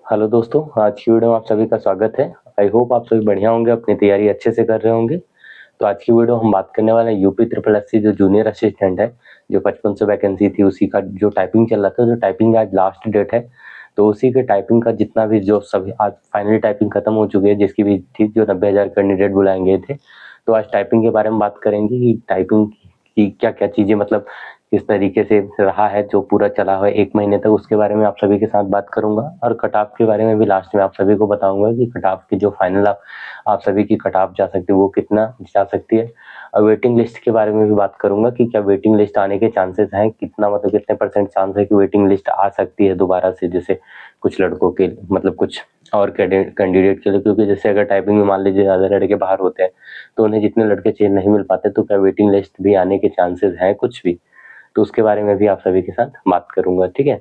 Hello दोस्तों, आज की वीडियो में आप सभी का स्वागत है। आई होप आप सभी बढ़िया होंगे, अपनी तैयारी अच्छे से कर रहे होंगे। तो आज की वीडियो हम बात करने वाले हैं यूपी ट्रिपल एससी जो जूनियर असिस्टेंट है, जो 5500 वैकेंसी थी उसी का जो टाइपिंग चल रहा था, जो टाइपिंग आज लास्ट डेट है। तो उसी के टाइपिंग का जितना भी जो सभी आज फाइनली टाइपिंग खत्म हो चुकी है, जिसकी भी थी जो 90,000 कैंडिडेट बुलाए गए थे। तो आज टाइपिंग के बारे में बात करेंगे कि टाइपिंग की क्या क्या चीज़ें मतलब किस तरीके से रहा है, जो पूरा चला हुआ है 1 महीने तक, उसके बारे में आप सभी के साथ बात करूंगा। और कट ऑफ के बारे में भी लास्ट में आप सभी को बताऊंगा कि कट ऑफ की जो फाइनल आप सभी की कट ऑफ जा सकती है वो कितना जा सकती है। और वेटिंग लिस्ट के बारे में भी बात करूंगा कि क्या वेटिंग लिस्ट आने के चांसेस हैं, कितना मतलब कितने परसेंट चांस है कि वेटिंग लिस्ट आ सकती है दोबारा से, जैसे कुछ लड़कों के मतलब कुछ और कैंडिडेट के लिए। क्योंकि जैसे अगर टाइपिंग में मान लीजिए ज़्यादा लड़के बाहर होते हैं तो उन्हें जितने लड़के चाहिए नहीं मिल पाते, तो क्या वेटिंग लिस्ट भी आने के चांसेस हैं कुछ भी, तो उसके बारे में भी आप सभी के साथ बात करूंगा। ठीक है,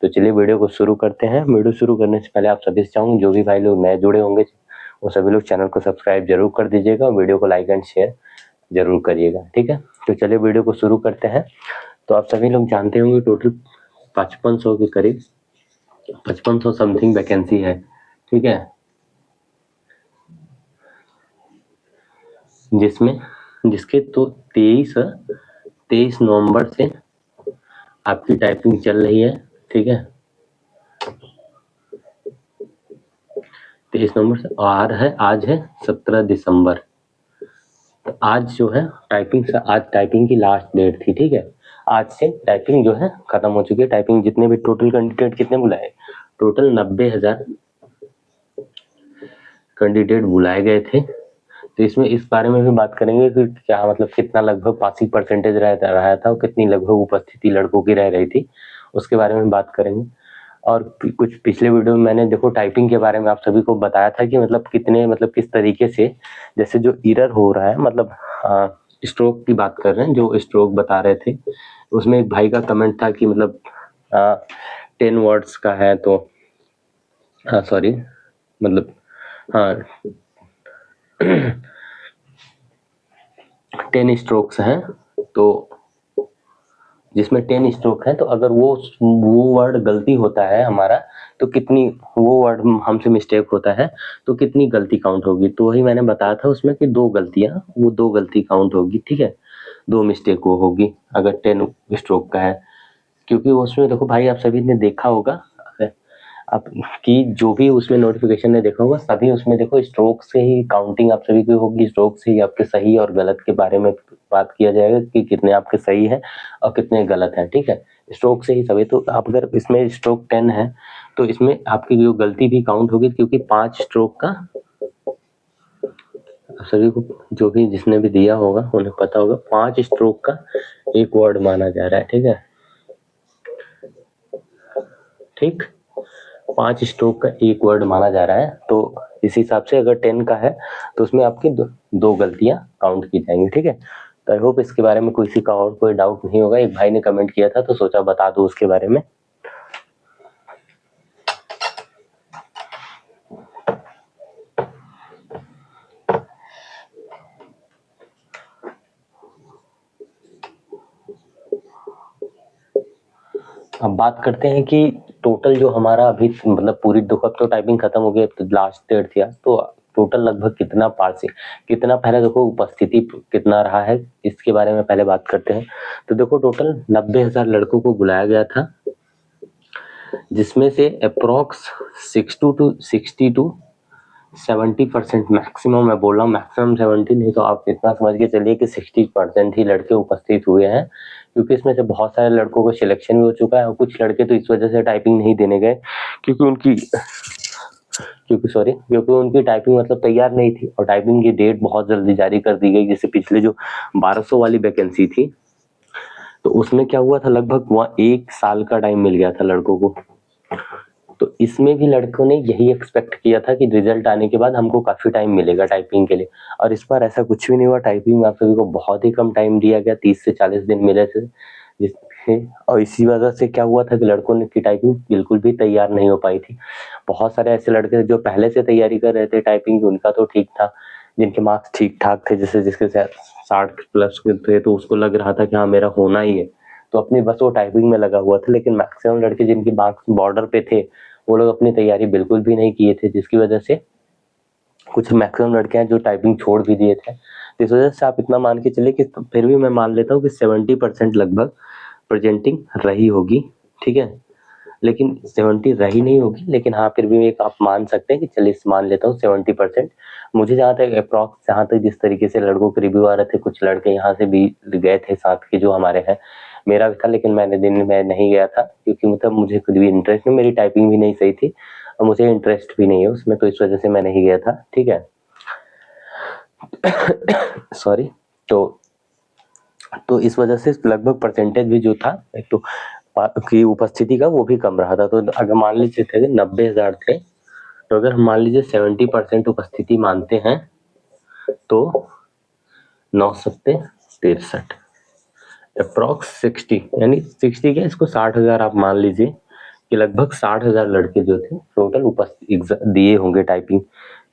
तो चलिए वीडियो को शुरू करते हैं। वीडियो शुरू करने से पहले आप सभी से चाहूँगा, जो भी भाई लोग नए जुड़े होंगे वो सभी लोग चैनल को सब्सक्राइब जरूर कर दीजिएगा, वीडियो को लाइक एंड शेयर जरूर करिएगा। ठीक है, तो चलिए वीडियो को शुरू करते हैं। तो आप सभी लोग जानते होंगे टोटल 5500 के करीब 5500 समथिंग वैकेंसी है। ठीक है, जिसमें जिसके तो 23 नवंबर से आपकी टाइपिंग चल रही है। ठीक है, 23 नवंबर से, और आज है 17 दिसंबर। तो आज जो है आज टाइपिंग की लास्ट डेट थी। ठीक है, आज से टाइपिंग जो है खत्म हो चुकी है। टाइपिंग जितने भी टोटल कैंडिडेट कितने बुलाए, टोटल 90,000 कैंडिडेट बुलाए गए थे। तो इसमें इस बारे में भी बात करेंगे कि क्या मतलब कितना लगभग पासिंग परसेंटेज रहा था और कितनी लगभग उपस्थिति लड़कों की रह रही थी, उसके बारे में बात करेंगे। और कुछ पिछले वीडियो में मैंने देखो टाइपिंग के बारे में आप सभी को बताया था कि मतलब कितने मतलब किस तरीके से, जैसे जो एरर हो रहा है मतलब स्ट्रोक की बात कर रहे हैं, जो स्ट्रोक बता रहे थे उसमें एक भाई का कमेंट था कि मतलब 10 वर्ड्स का है, तो सॉरी मतलब हाँ 10 स्ट्रोक्स हैं। तो जिसमें 10 स्ट्रोक है, तो अगर वो वर्ड गलती होता है हमारा, तो कितनी वो वर्ड हमसे मिस्टेक होता है तो कितनी गलती काउंट होगी। तो वही मैंने बताया था उसमें कि दो गलती काउंट होगी। ठीक है, दो मिस्टेक वो होगी अगर 10 स्ट्रोक का है। क्योंकि उसमें देखो भाई, आप सभी ने देखा होगा आप कि जो भी उसमें नोटिफिकेशन ने देखा होगा, सभी उसमें देखो स्ट्रोक से ही काउंटिंग आप सभी की होगी, स्ट्रोक से ही आपके सही और गलत के बारे में बात किया जाएगा कि कितने आपके सही है और कितने गलत है। ठीक है, स्ट्रोक से ही सभी। तो आप अगर इसमें स्ट्रोक 10 है तो इसमें आपकी जो गलती भी काउंट होगी, क्योंकि 5 स्ट्रोक का सभी को, जो भी जिसने भी दिया होगा उन्हें पता होगा, 5 स्ट्रोक का एक वर्ड माना जा रहा है। ठीक है, ठीक, 5 स्ट्रोक का एक वर्ड माना जा रहा है। तो इस हिसाब से अगर 10 का है तो उसमें आपकी दो गलतियां काउंट की जाएंगी। ठीक है, तो आई होप इसके बारे में किसी का और कोई डाउट नहीं होगा। एक भाई ने कमेंट किया था तो सोचा बता दूं उसके बारे में। अब बात करते हैं कि टोटल जो हमारा अभी मतलब पूरी दो कब तो टाइपिंग खत्म हो गई, तो लास्ट डेट थी आज, तो टोटल लगभग कितना पासिंग, कितना पहले देखो उपस्थिति कितना रहा है, इसके बारे में पहले बात करते हैं। तो देखो टोटल 90,000 लड़कों को बुलाया गया था, जिसमें से अप्रोक्स 60 टू 70% मैक्सिमम, मैं बोल रहा हूँ मैक्सिमम 70 नहीं, तो आप इतना समझ के चलिए कि 60% ही लड़के उपस्थित हुए हैं। क्योंकि इसमें से बहुत सारे लड़कों को सिलेक्शन भी हो चुका है और कुछ लड़के तो इस वजह से टाइपिंग नहीं देने गए क्योंकि उनकी टाइपिंग मतलब तैयार नहीं थी, और टाइपिंग की डेट बहुत जल्दी जारी कर दी गई। जैसे पिछले जो 1200 वाली वैकेंसी थी, तो उसमें क्या हुआ था, लगभग वहाँ 1 साल का टाइम मिल गया था लड़कों को। तो इसमें भी लड़कों ने यही एक्सपेक्ट किया था कि रिजल्ट आने के बाद हमको काफी टाइम मिलेगा टाइपिंग के लिए, और इस बार ऐसा कुछ भी नहीं हुआ। टाइपिंग में आप सभी को बहुत ही कम टाइम दिया गया, 30 से 40 दिन मिले थे जिससे, और इसी वजह से क्या हुआ था कि लड़कों ने की टाइपिंग बिल्कुल भी तैयार नहीं हो पाई थी। बहुत सारे ऐसे लड़के जो पहले से तैयारी कर रहे थे टाइपिंग, उनका तो ठीक था, जिनके मार्क्स ठीक ठाक थे, जैसे जिसके 60+ थे, तो उसको लग रहा था कि हाँ मेरा होना ही है, तो अपनी बस वो टाइपिंग में लगा हुआ था। लेकिन मैक्सिमम लड़के जिनके मार्क्स बॉर्डर पे थे वो लोग अपनी तैयारी बिल्कुल भी नहीं किए थे, जिसकी वजह से कुछ मैक्सिमम लड़के हैं जो टाइपिंग छोड़ भी दिए थे। तो इस वजह से आप इतना मान के चलिए कि फिर भी मैं मान लेता हूँ कि 70% लगभग प्रेजेंटिंग रही होगी, ठीक है। लेकिन 70 रही नहीं होगी, लेकिन हाँ फिर भी एक आप मान सकते हैं कि चलिए मान लेता हूँ 70%। मुझे जहाँ तक अप्रॉक्स, जहाँ तक जिस तरीके से लड़कों के रिव्यू आ रहे थे, कुछ लड़के यहाँ से भी गए थे साथ के जो हमारे हैं, मेरा भी था, लेकिन मैंने दिन में नहीं गया था क्योंकि मतलब मुझे खुद भी इंटरेस्ट नहीं, मेरी टाइपिंग भी नहीं सही थी और मुझे इंटरेस्ट भी नहीं है उसमें, तो इस वजह से मैं नहीं गया था, ठीक है। सॉरी। तो इस वजह से लगभग परसेंटेज भी जो था एक तो की उपस्थिति का वो भी कम रहा था। तो अगर मान लीजिए थे 90,000 थे, तो अगर हम मान लीजिए 70% उपस्थिति मानते हैं तो 9×7=63, अप्रॉक्स 60, यानी 60 क्या, इसको 60,000 आप मान लीजिए कि लगभग 60,000 लड़के जो थे टोटल उपस्थित दिए होंगे टाइपिंग,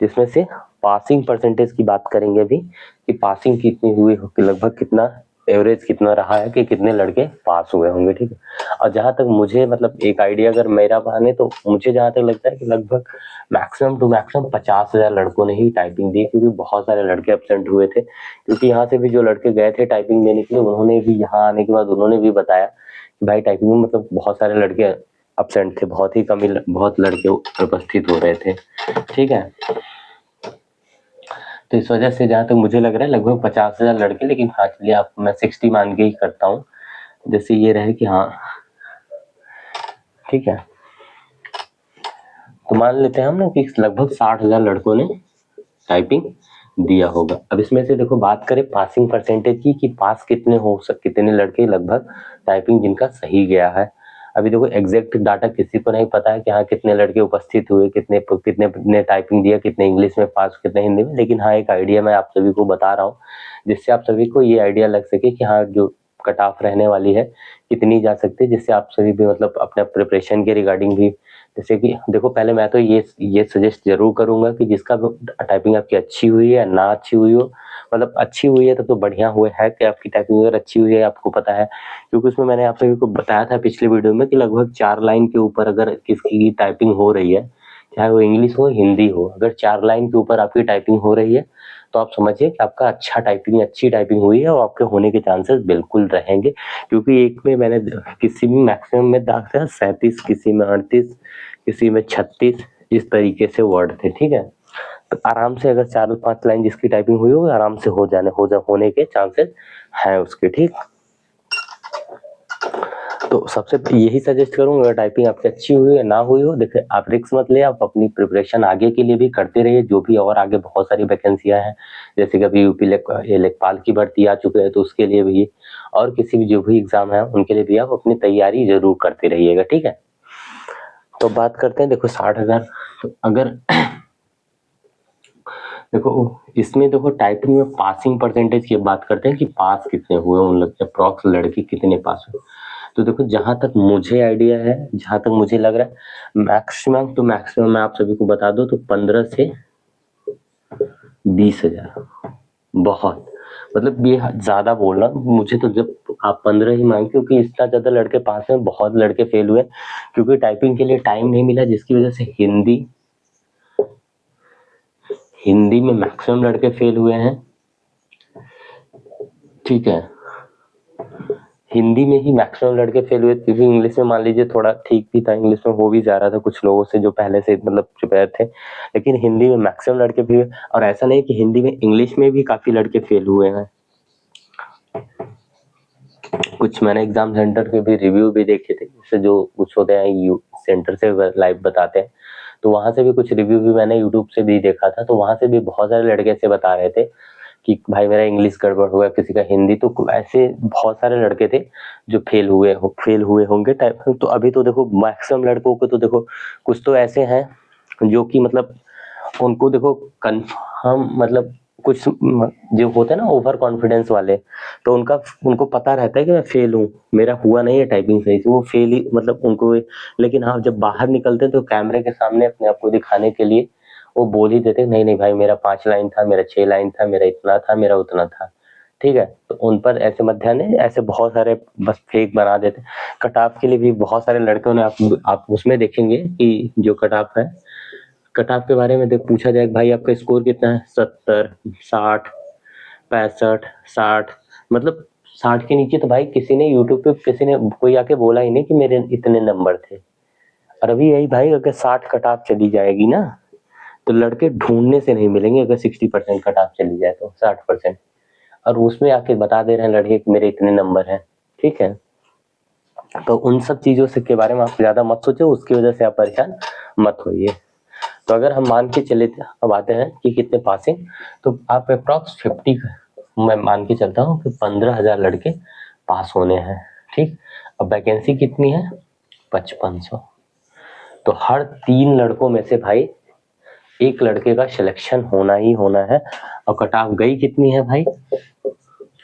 जिसमें से पासिंग परसेंटेज की बात करेंगे अभी कि पासिंग कितनी हुई होगी, लगभग कितना एवरेज कितना रहा है कि कितने लड़के पास हुए होंगे, ठीक है। और जहाँ तक मुझे मतलब एक आइडिया अगर मेरा माने तो मुझे जहाँ तक लगता है कि लगभग मैक्सिमम टू मैक्सिमम 50,000 लड़कों ने ही टाइपिंग दी, क्योंकि बहुत सारे लड़के एब्सेंट हुए थे। क्योंकि यहाँ से भी जो लड़के गए थे टाइपिंग देने के लिए, उन्होंने भी यहाँ आने के बाद उन्होंने भी बताया कि भाई टाइपिंग में मतलब बहुत सारे लड़के एब्सेंट थे, बहुत ही कम ही बहुत लड़के उपस्थित हो रहे थे, ठीक है। तो इस वजह से जहाँ तक मुझे लग रहा है लगभग 50,000 लड़के, लेकिन हाँ चलिए आप मैं 60 मान के ही करता हूँ, जैसे ये रहे कि हाँ ठीक है। तो मान लेते हैं हम ना कि लगभग 60,000 लड़कों ने टाइपिंग दिया होगा। अब इसमें से देखो बात करें पासिंग परसेंटेज की कि पास कितने लड़के लगभग टाइपिंग जिनका सही गया है। अभी देखो एग्जैक्ट डाटा किसी को नहीं पता है कि हाँ कितने लड़के उपस्थित हुए, कितने कितने ने टाइपिंग दिया, कितने इंग्लिश में पास, कितने हिंदी में, लेकिन हाँ एक आइडिया मैं आप सभी को बता रहा हूँ जिससे आप सभी को ये आइडिया लग सके कि हाँ जो कट ऑफ रहने वाली है कितनी जा सकती है, जिससे आप सभी भी मतलब अपने प्रिपरेशन के रिगार्डिंग भी, जैसे कि देखो पहले मैं तो ये सजेस्ट जरूर करूंगा कि जिसका टाइपिंग आपकी अच्छी हुई है ना अच्छी हुई हो, मतलब अच्छी हुई है तो बढ़िया हुआ है कि आपकी टाइपिंग अगर अच्छी हुई है आपको पता है, क्योंकि उसमें मैंने आप सभी को बताया था पिछले वीडियो में कि लगभग 4 लाइन के ऊपर अगर किसकी टाइपिंग हो रही है, चाहे वो इंग्लिश हो हिंदी हो, अगर 4 लाइन के ऊपर आपकी टाइपिंग हो रही है तो आप समझिए कि आपका अच्छी टाइपिंग हुई है और आपके होने के चांसेस बिल्कुल रहेंगे। क्योंकि एक में मैंने किसी भी मैक्सिमम में दाखिल 37, किसी में 38, किसी में 36, इस तरीके से वर्ड थे, ठीक है। तो आराम से अगर 4-5 लाइन जिसकी टाइपिंग हुई हो आराम से होने के चांसेस हैं उसके, ठीक। तो सबसे यही सजेस्ट करूंगा अगर टाइपिंग आपकी अच्छी हुई है ना हुई हो, देखिए आप रिस्क मत ले, आप अपनी प्रिपरेशन आगे के लिए भी करते रहिए, जो भी और आगे बहुत सारी वैकेंसियां हैं, जैसे कि अभी यूपी लेखपाल की भर्ती आ चुके हैं तो उसके लिए भी, और किसी भी जो भी एग्जाम है उनके लिए भी आप अपनी तैयारी जरूर करते रहिएगा, ठीक है। तो बात करते हैं देखो 60,000, तो अगर देखो इसमें देखो टाइपिंग में पासिंग परसेंटेज की बात करते हैं कि पास कितने हुए, उन लोग अप्रॉक्स लड़के कितने पास हुए। तो देखो जहां तक मुझे आइडिया है, जहां तक मुझे लग रहा है मैक्सिमम टू मैक्सिमम मैं आप सभी को बता दूं तो 15 से 20,000 बहुत, मतलब ये ज्यादा बोलना मुझे, तो जब आप 15 ही मांगे, क्योंकि इतना ज्यादा लड़के पास हैं, बहुत लड़के फेल हुए क्योंकि टाइपिंग के लिए टाइम नहीं मिला, जिसकी वजह से हिंदी में मैक्सिमम लड़के फेल हुए हैं, ठीक है। हिंदी में ही मैक्सिमम लड़के फेल हुए, क्योंकि इंग्लिश में मान लीजिए थोड़ा ठीक भी था, इंग्लिश में हो भी जा रहा था कुछ लोगों से जो पहले से मतलब प्रिपेयर थे, लेकिन हिंदी में मैक्सिमम लड़के भी हुए। और ऐसा नहीं कि हिंदी में, इंग्लिश में भी काफी लड़के फेल हुए हैं। कुछ मैंने एग्जाम सेंटर के भी रिव्यू भी देखे थे, जैसे जो कुछ होते हैं सेंटर से लाइव बताते हैं, तो वहां से भी कुछ रिव्यू भी मैंने यूट्यूब से भी देखा था, तो वहां से भी बहुत सारे लड़के ऐसे बता रहे थे कि भाई मेरा इंग्लिश गड़बड़ हुआ, किसी का हिंदी, तो ऐसे बहुत सारे लड़के थे जो फेल हुए होंगे टाइप। तो अभी तो देखो मैक्सिमम लड़कों को तो देखो कुछ तो ऐसे हैं जो कि मतलब उनको देखो कंफर्म, मतलब कुछ जो होते हैं ना ओवर कॉन्फिडेंस वाले, तो उनको पता रहता है कि मैं फेल हूँ, मेरा हुआ नहीं है टाइपिंग सही से, वो फेल ही मतलब उनको। लेकिन हाँ जब बाहर निकलते हैं तो कैमरे के सामने अपने आप को दिखाने के लिए वो बोल ही देते नहीं नहीं भाई मेरा 5 लाइन था, मेरा 6 लाइन था, मेरा इतना था, मेरा उतना था, ठीक है, तो उन पर ऐसे मत ध्यान दें, ऐसे बहुत सारे बस फेक बना देते। कट ऑफ के लिए भी बहुत सारे लड़कों ने आप उसमें देखेंगे कि जो कट ऑफ है, कट ऑफ के बारे में पूछा जाए भाई आपका स्कोर कितना है, 70, 60, 65, 60, मतलब 60 के नीचे तो भाई किसी ने यूट्यूब पे किसी ने कोई आके बोला ही नहीं कि मेरे इतने नंबर थे। और अभी यही भाई अगर 60 कट ऑफ चली जाएगी ना तो लड़के ढूंढने से नहीं मिलेंगे, अगर 60% कट ऑफ चली जाए तो 60%, और उसमें आके बता दे रहे हैं लड़के कि मेरे इतने नंबर हैं। ठीक है, तो उन सब चीजों से के बारे में आप ज्यादा मत सोचो, उसकी वजह से आप परेशान मत होइए। तो अगर हम मान के चले, अब आते हैं कि कितने पासिंग, तो आप अप्रॉक्स 50, मैं मान के चलता हूँ कि 15,000 लड़के पास होने हैं। ठीक, अब वैकेंसी कितनी है, 5500, तो हर 3 लड़कों में से भाई एक लड़के का सिलेक्शन होना ही होना है। और कट ऑफ गई कितनी है भाई,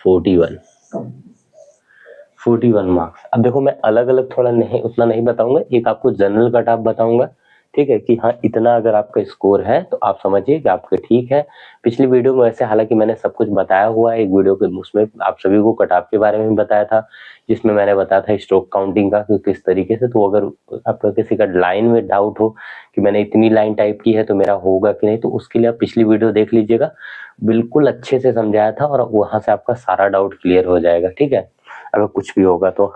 41 मार्क्स। अब देखो मैं अलग अलग थोड़ा नहीं उतना नहीं बताऊंगा, एक आपको जनरल कट ऑफ बताऊंगा। ठीक है, कि हाँ इतना अगर आपका स्कोर है तो आप समझिए कि आपके ठीक है। पिछली वीडियो में वैसे हालांकि मैंने सब कुछ बताया हुआ है, एक वीडियो के उसमें आप सभी को कट ऑफ के बारे में बताया था, जिसमें मैंने बताया था स्ट्रोक काउंटिंग का कि किस तरीके से। तो अगर आपका किसी का लाइन में डाउट हो कि मैंने इतनी लाइन टाइप की है तो मेरा होगा कि नहीं, तो उसके लिए आप पिछली वीडियो देख लीजिएगा, बिल्कुल अच्छे से समझाया था, और वहां से आपका सारा डाउट क्लियर हो जाएगा। ठीक है, अगर कुछ भी होगा तो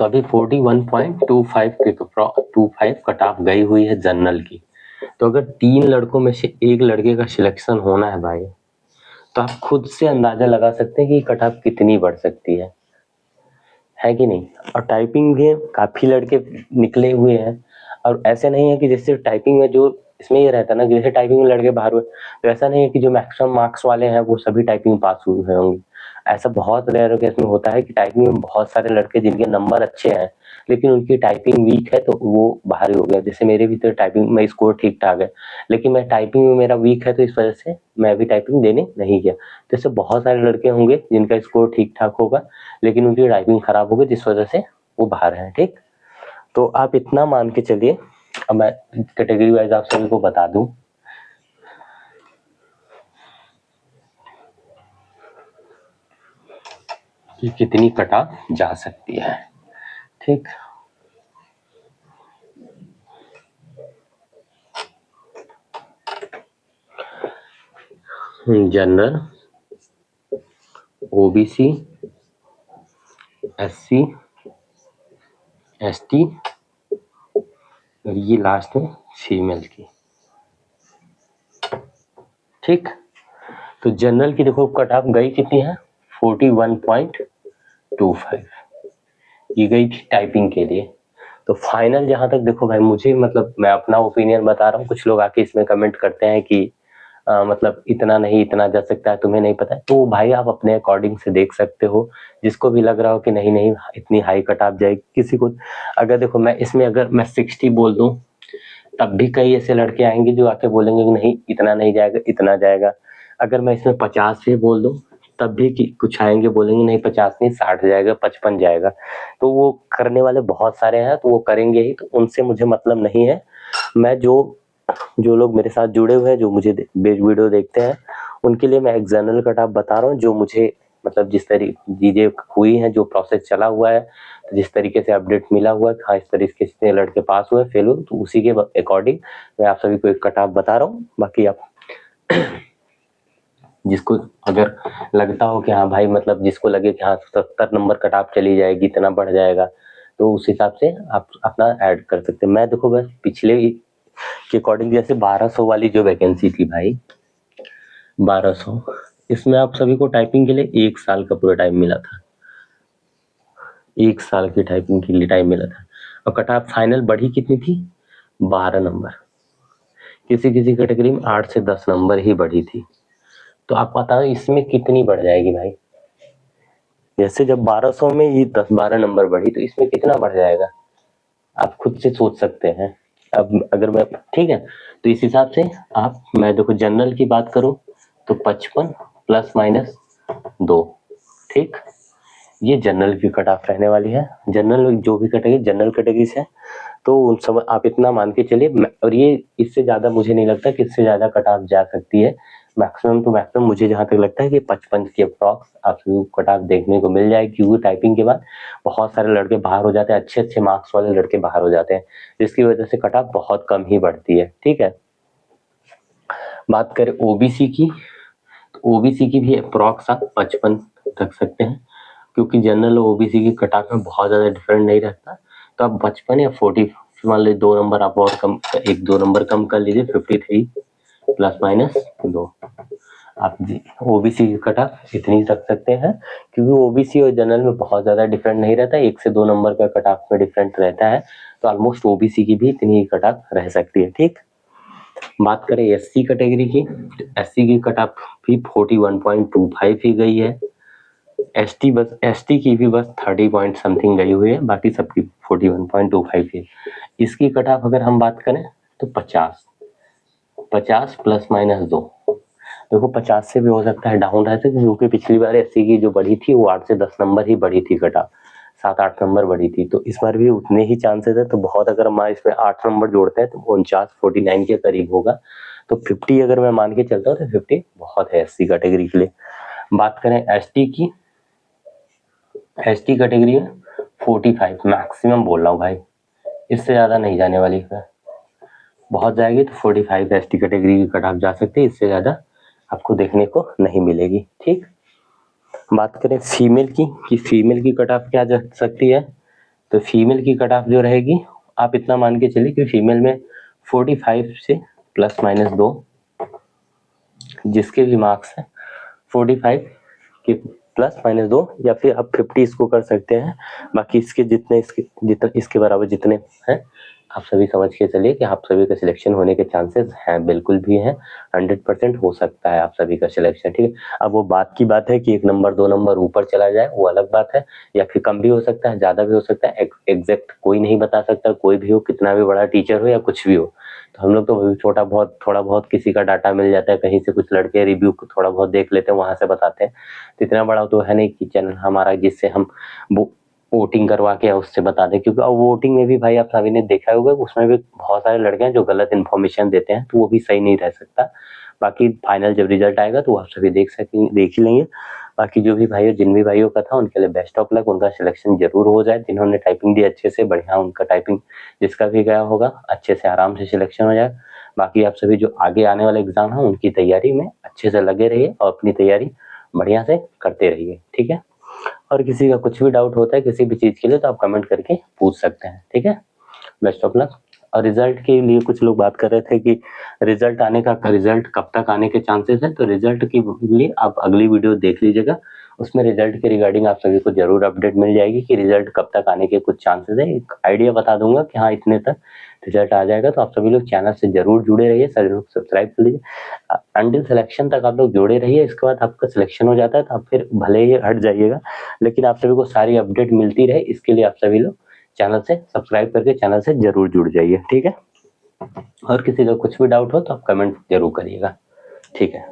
अभी 41.25 कट ऑफ गई हुई है जनरल की। तो अगर 3 लड़कों में से एक लड़के का सिलेक्शन होना है भाई, तो आप खुद से अंदाजा लगा सकते हैं कि कट ऑफ कितनी बढ़ सकती है कि नहीं। और टाइपिंग भी काफी लड़के निकले हुए हैं, और ऐसे नहीं है कि जैसे टाइपिंग में जो इसमें ये रहता है ना कि जैसे टाइपिंग में लड़के बाहर हुए, तो ऐसा नहीं है कि जो मैक्सिमम मार्क्स वाले हैं वो सभी टाइपिंग पास हुए होंगे। ऐसा बहुत रेयर केस में होता है कि टाइपिंग में बहुत सारे लड़के जिनके नंबर अच्छे हैं लेकिन उनकी टाइपिंग वीक है तो वो बाहर ही हो गया। जैसे मेरे भी तो टाइपिंग में स्कोर ठीक ठाक है, लेकिन मैं टाइपिंग में मेरा वीक है तो इस वजह से मैं भी टाइपिंग देने नहीं गया। तो ऐसे बहुत सारे लड़के होंगे जिनका स्कोर ठीक ठाक होगा लेकिन उनकी टाइपिंग खराब होगी जिस वजह से वो बाहर है। ठीक, तो आप इतना मान के चलिए। अब मैं कैटेगरी वाइज आप सभी को बता दूं कि कितनी कटा जा सकती है। ठीक, जनरल, ओबीसी, एससी, एसटी, और ये लास्ट में फीमेल की। ठीक, तो जनरल की देखो कट ऑफ गई कितनी है, 41.25 ये गई थी टाइपिंग के लिए। तो फाइनल जहां तक देखो भाई, मुझे मतलब मैं अपना ओपिनियन बता रहा हूँ, कुछ लोग आके इसमें कमेंट करते हैं कि मतलब इतना नहीं इतना जा सकता है, तुम्हें नहीं पता है, तो भाई आप अपने अकॉर्डिंग से देख सकते हो। जिसको भी लग रहा हो कि नहीं नहीं इतनी हाई कट ऑफ जाएगी, किसी को अगर देखो मैं इसमें अगर मैं 60 बोल दूं तब भी कई ऐसे लड़के आएंगे जो आके बोलेंगे कि नहीं इतना नहीं जाएगा इतना जाएगा। अगर मैं इसमें 50 भी बोल दूं तब भी कुछ आएंगे बोलेंगे नहीं 50 नहीं 60 जाएगा 55 जाएगा। तो वो करने वाले बहुत सारे हैं तो वो करेंगे ही, तो उनसे मुझे मतलब नहीं है। मैं जो जो लोग मेरे साथ जुड़े हुए हैं जो मुझे वीडियो देखते हैं उनके लिए मैं एक जनरल कट ऑफ बता रहा हूँ, जो मुझे मतलब जिस तरीके चीजें हुई हैं, जो प्रोसेस चला हुआ है, जिस तरीके से अपडेट मिला हुआ है, हाँ इस तरीके से लड़के पास हुए फेल हुए, तो उसी के अकॉर्डिंग मैं आप सभी को एक कट ऑफ बता रहा हूँ। बाकी आप जिसको अगर लगता हो कि हाँ भाई मतलब जिसको लगे कि हाँ 70 नंबर कट ऑफ चली जाएगी इतना बढ़ जाएगा, तो उस हिसाब से आप अपना ऐड कर सकते हैं। मैं देखो बस पिछले के अकॉर्डिंग जैसे 1200 वाली जो वैकेंसी थी भाई, 1200, इसमें आप सभी को टाइपिंग के लिए 1 साल का पूरा टाइम मिला था, 1 साल की टाइपिंग के लिए टाइम मिला था। और कट ऑफ फाइनल बढ़ी कितनी थी, 12 नंबर, किसी किसी कैटेगरी में 8 से 10 नंबर ही बढ़ी थी। तो आप बताओ इसमें कितनी बढ़ जाएगी भाई, जैसे जब 1200 में ये 10-12 नंबर बढ़ी तो इसमें कितना बढ़ जाएगा, आप खुद से सोच सकते हैं। अब अगर मैं ठीक है, तो इस हिसाब से आप, मैं देखो जनरल की बात करूं तो 55 ±2। ठीक, ये जनरल की कट ऑफ रहने वाली है। जनरल जो भी कैटेगरी जनरल कैटेगरीज है तो उन सब आप इतना मान के चलिए, और ये इससे ज्यादा मुझे नहीं लगता कि इससे ज्यादा कट ऑफ जा सकती है। मैक्सिमम टू मैक्सिमम मुझे जहाँ तक लगता है कि 55 के अप्रॉक्स आप सभी को कट ऑफ देखने को मिल जाएगी, क्योंकि टाइपिंग के बाद बहुत सारे लड़के बाहर हो जाते हैं, अच्छे अच्छे मार्क्स वाले लड़के बाहर हो जाते हैं, जिसकी वजह से कट ऑफ बहुत कम ही बढ़ती है। ठीक है, बात करें ओबीसी की, तो ओबीसी की भी अप्रॉक्स आप 55 रख सकते हैं, क्योंकि जनरल ओबीसी की कट ऑफ में बहुत ज़्यादा डिफरेंट नहीं रहता, तो आप 55 या 40 मान लीजिए, 2 नंबर आप और कम, 1-2 नंबर कम कर लीजिए, 53 प्लस माइनस 2 आप जी ओबीसी की कट ऑफ इतनी रख सकते हैं, क्योंकि ओबीसी और जनरल में बहुत ज़्यादा डिफरेंट नहीं रहता, 1 से 2 नंबर का कट ऑफ में डिफरेंट रहता है, तो ऑलमोस्ट ओबीसी की भी इतनी ही कट ऑफ रह सकती है। ठीक, बात करें एससी कैटेगरी की, एससी की कट ऑफ भी 41.25 ही गई है, एसटी की भी बस 30 पॉइंट समथिंग गई हुई है, बाकी सबकी 41.25 है। इसकी कट ऑफ अगर हम बात करें तो 50 प्लस माइनस 2, देखो 50 से भी हो सकता है डाउन रह सकती, क्योंकि पिछली बार एससी की जो बढ़ी थी वो 8 से 10 नंबर ही बढ़ी थी, कट ऑफ 7-8 नंबर बढ़ी थी, तो इस बार भी उतने ही चांसेस है, तो बहुत अगर हम इसमें 8 नंबर जोड़ते हैं तो 49 के करीब होगा, तो 50 अगर मैं मान के चलता हूँ तो 50 बहुत है एससी कैटेगरी के लिए। बात करें एसटी की, एसटी कैटेगरी में 45 मैक्सिमम बोल रहा हूँ भाई, इससे ज़्यादा नहीं जाने वाली है, बहुत जाएगी तो 45 एसटी कैटेगरी की कट ऑफ जा सकती है, इससे ज़्यादा आपको देखने को नहीं मिलेगी। ठीक, बात करें फीमेल की कि फीमेल की कट ऑफ क्या जा सकती है, तो फीमेल की कट ऑफ जो रहेगी आप इतना मान के चलिए कि फीमेल में 45 से प्लस माइनस 2, जिसके भी मार्क्स है 45 के प्लस माइनस 2, या फिर आप 50 इसको कर सकते हैं, बाकी इसके जितने इसके बराबर जितने हैं आप सभी समझ के चलिए कि आप सभी का सिलेक्शन होने के चांसेस हैं, बिल्कुल भी हैं, 100% हो सकता है आप सभी का सिलेक्शन। ठीक है, अब वो बात की बात है कि 1 नंबर 2 नंबर ऊपर चला जाए वो अलग बात है, या फिर कम भी हो सकता है, ज़्यादा भी हो सकता है, एग्जैक्ट कोई नहीं बता सकता, कोई भी हो, कितना भी बड़ा टीचर हो या कुछ भी हो, तो हम लोग तो थोड़ा बहुत किसी का डाटा मिल जाता है, कहीं से कुछ लड़के रिव्यू थोड़ा बहुत देख लेते हैं, वहां से बताते हैं, तो इतना बड़ा तो है नहीं कि चैनल हमारा जिससे हम वोटिंग करवा के उससे बता दें, क्योंकि अब वोटिंग में भी भाई आप सभी ने देखा होगा, उसमें भी बहुत सारे लड़के हैं जो गलत इन्फॉर्मेशन देते हैं, तो वो भी सही नहीं रह सकता। बाकी फाइनल जब रिजल्ट आएगा तो आप सभी देख ही लेंगे। बाकी जो भी भाइयों, जिन भी भाइयों का था उनके लिए बेस्ट ऑफ लक, उनका सिलेक्शन जरूर हो जाए, जिन्होंने टाइपिंग दी अच्छे से बढ़िया, उनका टाइपिंग जिसका भी गया होगा अच्छे से आराम से सिलेक्शन हो जाए। बाकी आप सभी जो आगे आने वाले एग्जाम है उनकी तैयारी में अच्छे से लगे रहिए और अपनी तैयारी बढ़िया से करते रहिए। ठीक है, और किसी का कुछ भी डाउट होता है किसी भी चीज़ के लिए तो आप कमेंट करके पूछ सकते हैं। ठीक है, बेस्ट ऑफ लक। और रिजल्ट के लिए कुछ लोग बात कर रहे थे कि रिजल्ट कब तक आने के चांसेस हैं, तो रिजल्ट के लिए आप अगली वीडियो देख लीजिएगा, उसमें रिजल्ट के रिगार्डिंग आप सभी को जरूर अपडेट मिल जाएगी कि रिजल्ट कब तक आने के कुछ चांसेस है, एक आइडिया बता दूंगा कि हाँ इतने तक रिजल्ट आ जाएगा, तो आप सभी लोग चैनल से जरूर जुड़े रहिए, सभी लोग सब्सक्राइब कर लीजिए, अंटिल सिलेक्शन तक आप लोग जुड़े रहिए, इसके बाद आपका सिलेक्शन हो जाता है तो आप फिर भले ही हट जाइएगा, लेकिन आप सभी को सारी अपडेट मिलती रहे, इसके लिए आप सभी लोग चैनल से सब्सक्राइब करके चैनल से जरूर जुड़ जाइए। ठीक है, और किसी का कुछ भी डाउट हो तो आप कमेंट जरूर करिएगा। ठीक है।